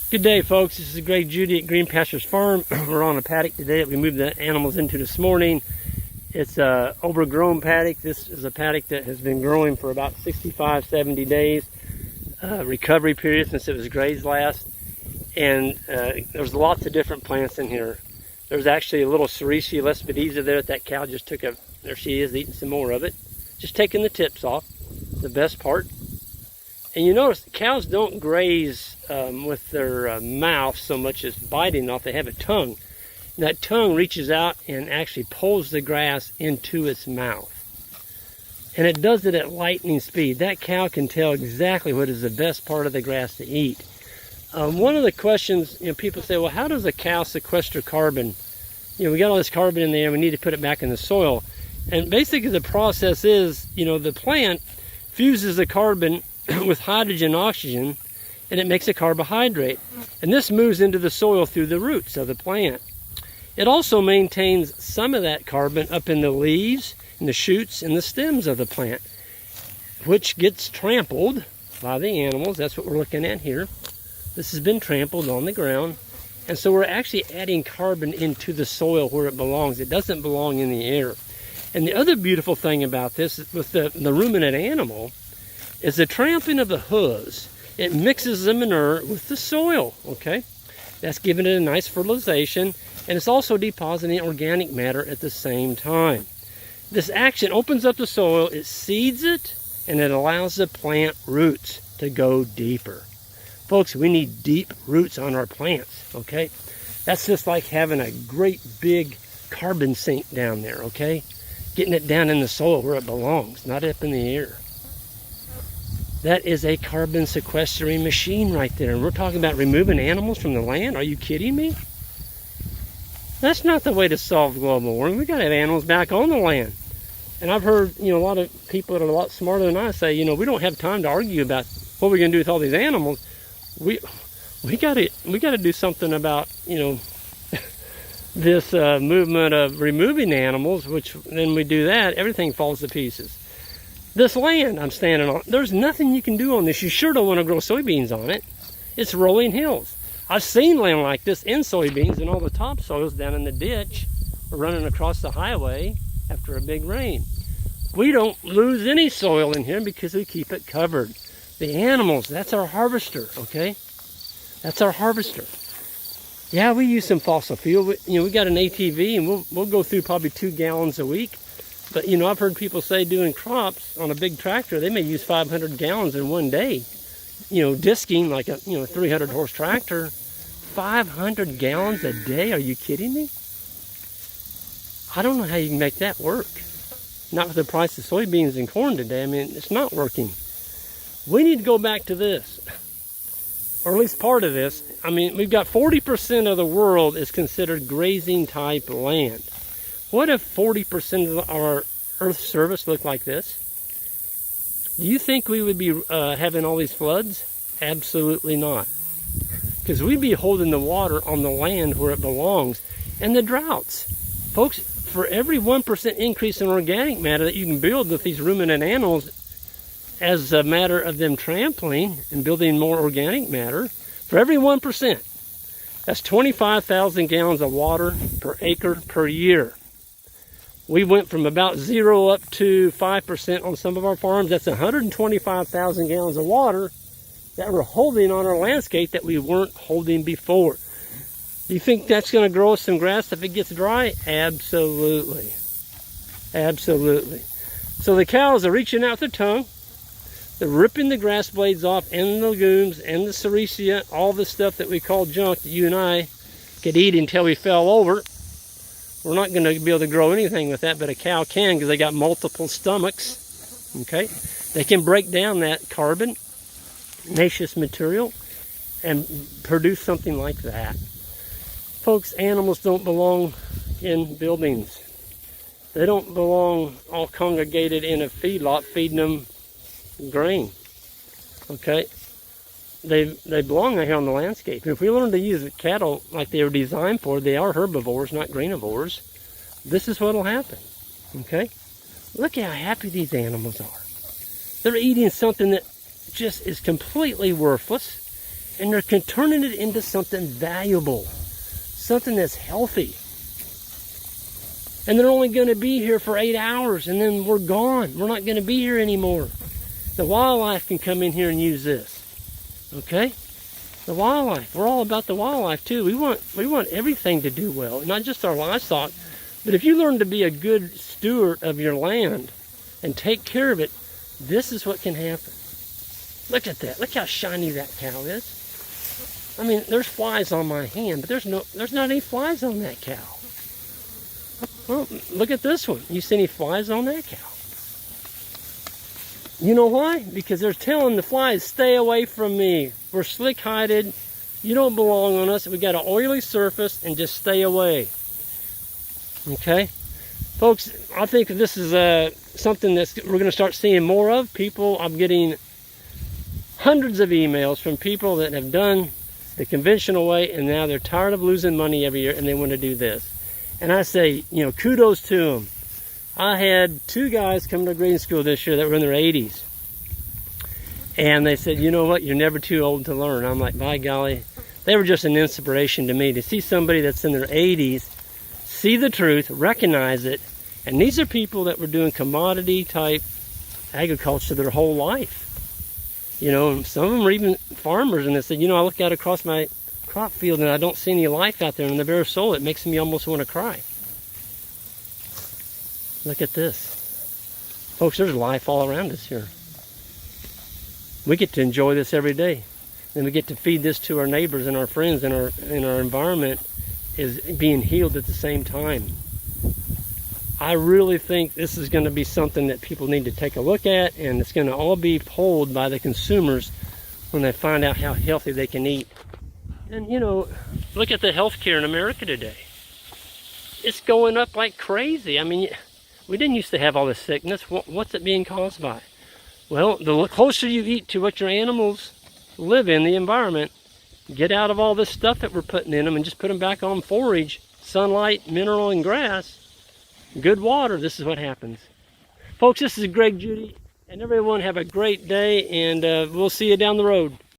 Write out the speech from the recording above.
Good day, folks. This is Greg Judy at Green Pastures Farm. We're on a paddock today that we moved the animals into this morning. It's a overgrown paddock. This is a paddock that has been growing for about 65, 70 days. Recovery period since it was grazed last. And there's lots of different plants in here. There's actually a little Sericea lespedeza there that cow just took a, there she is eating some more of it. Just taking the tips off, the best part. And you notice cows don't graze with their mouth so much as biting off. They have a tongue. And that tongue reaches out and actually pulls the grass into its mouth. And it does it at lightning speed. That cow can tell exactly what is the best part of the grass to eat. One of the questions, people say, well, how does a cow sequester carbon? We got all this carbon in there, we need to put it back in the soil. And basically the process is, the plant fuses the carbon with hydrogen and oxygen, and it makes a carbohydrate. And this moves into the soil through the roots of the plant. It also maintains some of that carbon up in the leaves, and the shoots, and the stems of the plant, which gets trampled by the animals. That's what we're looking at here. This has been trampled on the ground. And so we're actually adding carbon into the soil where it belongs. It doesn't belong in the air. And the other beautiful thing about this with the ruminant animal is the trampling of the hooves. It mixes the manure with the soil, okay? That's giving it a nice fertilization, and it's also depositing organic matter at the same time. This action opens up the soil, it seeds it, and it allows the plant roots to go deeper. Folks, we need deep roots on our plants, okay? That's just like having a great big carbon sink down there, okay? Getting it down in the soil where it belongs, not up in the air. That is a carbon sequestering machine right there. And we're talking about removing animals from the land? Are you kidding me? That's not the way to solve global warming. We've got to have animals back on the land. And I've heard, a lot of people that are a lot smarter than I say, we don't have time to argue about what we're going to do with all these animals. We got to do something about, this movement of removing animals, which then we do that, everything falls to pieces. This land I'm standing on, there's nothing you can do on this. You sure don't want to grow soybeans on it. It's rolling hills. I've seen land like this in soybeans and all the topsoils down in the ditch or running across the highway after a big rain. We don't lose any soil in here because we keep it covered. The animals, that's our harvester, okay? That's our harvester. Yeah, we use some fossil fuel. We got an ATV and we'll go through probably 2 gallons a week. But, I've heard people say doing crops on a big tractor, they may use 500 gallons in one day. Disking like a, 300 horse tractor. 500 gallons a day? Are you kidding me? I don't know how you can make that work. Not with the price of soybeans and corn today. I mean, it's not working. We need to go back to this. Or at least part of this. I mean, we've got 40% of the world is considered grazing type land. What if 40% of our Earth's surface looked like this? Do you think we would be having all these floods? Absolutely not. Because we'd be holding the water on the land where it belongs. And the droughts. Folks, for every 1% increase in organic matter that you can build with these ruminant animals as a matter of them trampling and building more organic matter, for every 1%, that's 25,000 gallons of water per acre per year. We went from about 0 up to 5% on some of our farms. That's 125,000 gallons of water that we're holding on our landscape that we weren't holding before. Do you think that's going to grow us some grass if it gets dry? Absolutely. Absolutely. So the cows are reaching out their tongue. They're ripping the grass blades off and the legumes and the Sericea, all the stuff that we call junk that you and I could eat until we fell over. We're not going to be able to grow anything with that, but a cow can because they got multiple stomachs, okay? They can break down that carbonaceous material and produce something like that. Folks, animals don't belong in buildings. They don't belong all congregated in a feedlot feeding them grain, okay? They belong out here on the landscape. If we learn to use the cattle like they were designed for, they are herbivores, not grainivores, this is what will happen, okay? Look how happy these animals are. They're eating something that just is completely worthless. And they're turning it into something valuable, something that's healthy. And they're only going to be here for 8 hours, and then we're gone. We're not going to be here anymore. The wildlife can come in here and use this. Okay? The wildlife. We're all about the wildlife too. We want everything to do well, not just our livestock. But if you learn to be a good steward of your land and take care of it, this is what can happen. Look at that. Look how shiny that cow is. I mean, there's flies on my hand, but there's not any flies on that cow. Well, look at this one. You see any flies on that cow? You know why? Because they're telling the flies, stay away from me. We're slick-hided. You don't belong on us. We got an oily surface, and just stay away. Okay? Folks, I think this is something that we're going to start seeing more of. I'm getting hundreds of emails from people that have done the conventional way, and now they're tired of losing money every year, and they want to do this. And I say, kudos to them. I had 2 guys come to grading school this year that were in their 80s. And they said, you know what, you're never too old to learn. I'm like, by golly, they were just an inspiration to me to see somebody that's in their 80s, see the truth, recognize it. And these are people that were doing commodity type agriculture their whole life. And some of them were even farmers, and they said, I look out across my crop field and I don't see any life out there in the bare soul. It makes me almost want to cry. Look at this. Folks, there's life all around us here. We get to enjoy this every day. And we get to feed this to our neighbors and our friends, and our environment is being healed at the same time. I really think this is going to be something that people need to take a look at, and it's going to all be pulled by the consumers when they find out how healthy they can eat. And look at the healthcare in America today. It's going up like crazy. I mean, we didn't used to have all this sickness. What's it being caused by? Well, the closer you eat to what your animals live in, the environment, get out of all this stuff that we're putting in them and just put them back on forage, sunlight, mineral, and grass, good water, this is what happens. Folks, this is Greg, Judy, and everyone have a great day, and we'll see you down the road.